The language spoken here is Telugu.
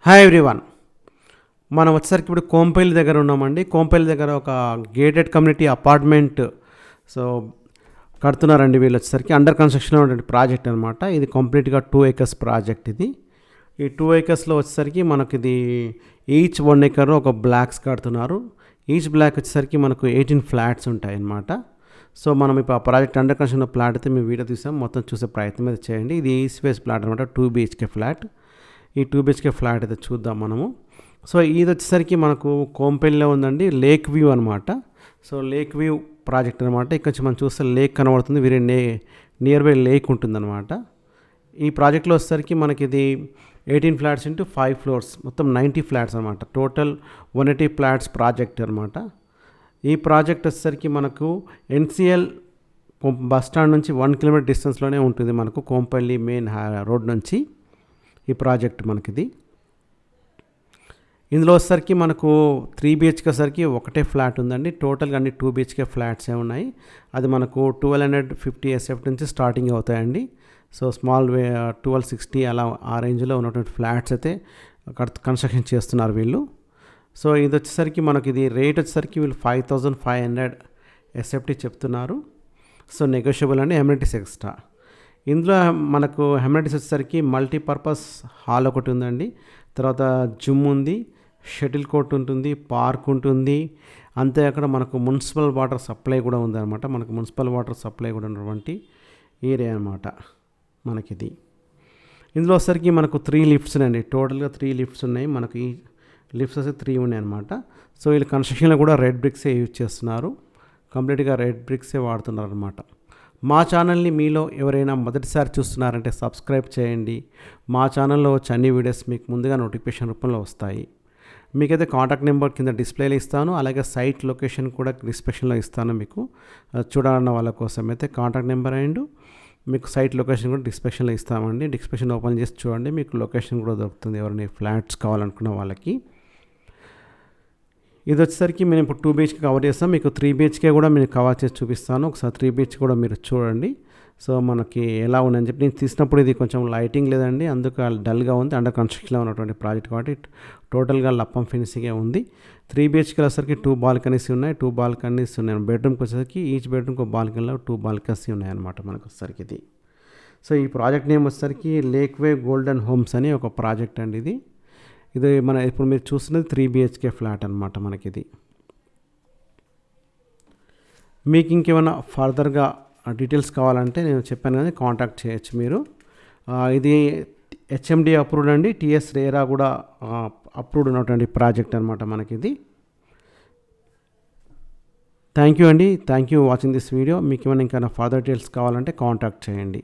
హాయ్ ఎవ్రీవన్, మనం వచ్చేసరికి ఇప్పుడు కోంపల్లి దగ్గర ఉన్నామండి. కోంపల్లి దగ్గర ఒక గేటెడ్ కమ్యూనిటీ అపార్ట్మెంట్ కడుతున్నారండి. వీళ్ళు వచ్చేసరికి అండర్ కన్స్ట్రక్షన్లో ఉన్నటువంటి ప్రాజెక్ట్ అనమాట. ఇది కంప్లీట్గా 2 acres ప్రాజెక్ట్. ఇది ఈ 2 acresలో వచ్చేసరికి మనకి ఇది ఈచ్ 1 acre ఒక బ్లాక్స్ కడుతున్నారు. ఈచ్ బ్లాక్ వచ్చేసరికి మనకు 18 ఫ్లాట్స్ ఉంటాయి అన్నమాట. సో మనం ఇప్పుడు ఆ ప్రాజెక్ట్ అండర్ కన్స్ట్రక్షన్ ఫ్లాట్ అయితే మేము వీడియో తీసాం, మొత్తం చూసే ప్రయత్నం అయితే చేయండి. ఇది ఈస్ట్ ఫేస్ ఫ్లాట్ అనమాట, 2 BHK ఫ్లాట్. ఈ 2 BHK ఫ్లాట్ అయితే చూద్దాం మనము. సో ఇది వచ్చేసరికి మనకు కోంపల్లిలో ఉందండి, లేక్ వ్యూ అనమాట. సో లేక్ వ్యూ ప్రాజెక్ట్ అనమాట. ఇక్కడ నుంచి మనం చూస్తే లేక్ కనబడుతుంది, వేరే నియర్ బై లేక్ ఉంటుందన్నమాట. ఈ ప్రాజెక్ట్లో వచ్చేసరికి మనకి ఇది 18 ఫ్లాట్స్ ఇంటూ 5 floors, మొత్తం 90 ఫ్లాట్స్ అనమాట. టోటల్ 180 ఫ్లాట్స్ ప్రాజెక్ట్ అనమాట. ఈ ప్రాజెక్ట్ వచ్చేసరికి మనకు NCL బస్ స్టాండ్ నుంచి 1 kilometer డిస్టెన్స్లోనే ఉంటుంది మనకు, కోంపల్లి మెయిన్ రోడ్ నుంచి ఈ ప్రాజెక్ట్ మనకిది. ఇందులో వచ్చేసరికి మనకు 3 BHK సరికి ఒకటే ఫ్లాట్ ఉందండి. టోటల్గా అన్ని 2 BHK ఫ్లాట్సే ఉన్నాయి. అది మనకు 1250 SF నుంచి స్టార్టింగ్ అవుతాయండి. సో స్మాల్ 1260 అలా ఆ రేంజ్లో ఉన్నటువంటి ఫ్లాట్స్ అయితే కన్స్ట్రక్షన్ చేస్తున్నారు వీళ్ళు. సో ఇది వచ్చేసరికి మనకి ఇది రేట్ వచ్చేసరికి వీళ్ళు 5500 SFT చెప్తున్నారు. సో నెగోషియబుల్ అండి, అమ్యూనిటీస్ ఎక్స్ట్రా. ఇందులో మనకు అమ్యూనిటీస్ వచ్చేసరికి మల్టీపర్పస్ హాల్ ఒకటి ఉందండి, తర్వాత జిమ్ ఉంది, షటిల్ కోర్ట్ ఉంటుంది, పార్క్ ఉంటుంది. అంతే అక్కడ మనకు మున్సిపల్ వాటర్ సప్లై కూడా ఉందన్నమాట. మనకు మున్సిపల్ వాటర్ సప్లై కూడా ఉన్నటువంటి ఏరియా అనమాట మనకిది. ఇందులో వచ్చేసరికి మనకు 3 లిఫ్ట్స్ అండి, టోటల్గా 3 లిఫ్ట్స్ ఉన్నాయి మనకి. ఈ లిఫ్ట్స్ అయితే 3 ఉన్నాయి అనమాట. సో వీళ్ళు కన్స్ట్రక్షన్లో కూడా రెడ్ బ్రిక్సే యూజ్ చేస్తున్నారు, కంప్లీట్గా రెడ్ బ్రిక్సే వాడుతున్నారు అనమాట. మా ఛానల్ని మీలో ఎవరైనా మొదటిసారి చూస్తున్నారంటే సబ్స్క్రైబ్ చేయండి. మా ఛానల్లో వచ్చే అన్ని వీడియోస్ మీకు ముందుగా నోటిఫికేషన్ రూపంలో వస్తాయి. మీకైతే కాంటాక్ట్ నెంబర్ కింద డిస్ప్లేలో ఇస్తాను, అలాగే సైట్ లొకేషన్ కూడా డిస్క్రిప్షన్లో ఇస్తాను. మీకు చూడాలన్న వాళ్ళ కోసం అయితే కాంటాక్ట్ నెంబర్ అండ్ మీకు సైట్ లొకేషన్ కూడా డిస్క్రిప్షన్లో ఇస్తామండి. డిస్క్రిప్షన్ ఓపెన్ చేసి చూడండి, మీకు లొకేషన్ కూడా దొరుకుతుంది ఎవరైనా ఫ్లాట్స్ కావాలనుకున్న వాళ్ళకి. ఇది వచ్చేసరికి మేము ఇప్పుడు 2 BHK కవర్ చేస్తాం, మీకు 3 BHK కూడా మీరు కవర్ చేసి చూపిస్తాను. ఒకసారి 3 BHK కూడా మీరు చూడండి. సో మనకి ఎలా ఉందని చెప్పి నేను తీసినప్పుడు ఇది కొంచెం లైటింగ్ లేదండి, అందుకు డల్గా ఉంది. అండర్ కన్స్ట్రక్షన్లో ఉన్నటువంటి ప్రాజెక్ట్ కాబట్టి టోటల్గా లప్పం ఫినిషింగే ఉంది. 3 BHK వచ్చేసరికి 2 బాల్కనీస్ ఉన్నాయి, 2 బాల్కనీస్ ఉన్నాయి. బెడ్రూమ్కి వచ్చేసరికి ఈచ్ బెడ్రూమ్కి ఒక బాల్కనీలో 2 బాల్కనీస్ ఉన్నాయన్నమాట మనకు వచ్చేసరికి ఇది. సో ఈ ప్రాజెక్ట్ నేమ్ వచ్చేసరికి లేక్ వే గోల్డెన్ హోమ్స్ అని ఒక ప్రాజెక్ట్ అండి ఇది. ఇది మన ఇప్పుడు మీరు చూస్తున్నది 3 BHK ఫ్లాట్ అనమాట మనకిది. మీకు ఇంకేమైనా ఫర్దర్గా డీటెయిల్స్ కావాలంటే నేను చెప్పాను కానీ కాంటాక్ట్ చేయొచ్చు మీరు. ఇది HMD అప్రూవ్డ్ అండి, TS RERA కూడా అప్రూవ్డ్ ఉన్నటువంటి ప్రాజెక్ట్ అనమాట మనకిది. థ్యాంక్ యూ అండి, thank you watching this video. మీకు ఏమైనా ఇంకా ఫర్దర్ డీటెయిల్స్ కావాలంటే కాంటాక్ట్ చేయండి.